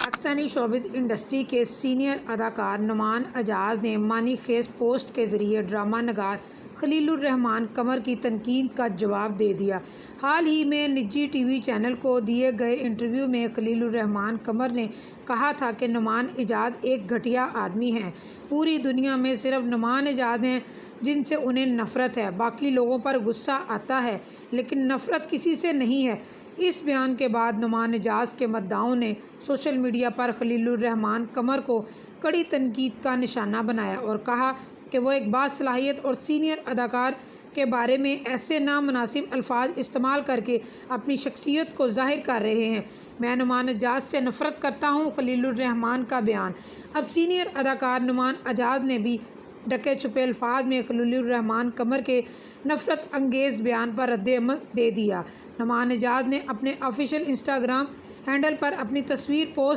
Pakistani showbiz industry کے senior اداکار نعمان اعجاز نے معنی خیز پوسٹ کے ذریعے ڈرامہ نگار خلیل الرحمان قمر کی تنقید کا جواب دے دیا۔ حال ہی میں نجی ٹی وی چینل کو دیے گئے انٹرویو میں خلیل الرحمان قمر نے کہا تھا کہ نعمان اعجاز ایک گھٹیا آدمی ہیں۔ پوری دنیا میں صرف نعمان اعجاز ہیں جن سے انہیں نفرت ہے، باقی لوگوں پر غصہ آتا ہے لیکن نفرت کسی سے نہیں ہے۔ اس بیان کے بعد نعمان اعجاز کے مداحوں نے سوشل میڈیا پر خلیل الرحمان قمر کو کڑی تنقید کا نشانہ بنایا اور کہا کہ وہ ایک باصلاحیت اور سینئر اداکار کے بارے میں ایسے نامناسب الفاظ استعمال کر کے اپنی شخصیت کو ظاہر کر رہے ہیں۔ میں نعمان اعجاز سے نفرت کرتا ہوں، خلیل الرحمان کا بیان۔ اب سینئر اداکار نعمان اعجاز نے بھی ڈھکے چھپے الفاظ میں خلیل الرحمان قمر کے نفرت انگیز بیان پر رد عمل دے دیا۔ نعمان اعجاز نے اپنے آفیشیل انسٹاگرام ہینڈل پر اپنی تصویر پوسٹ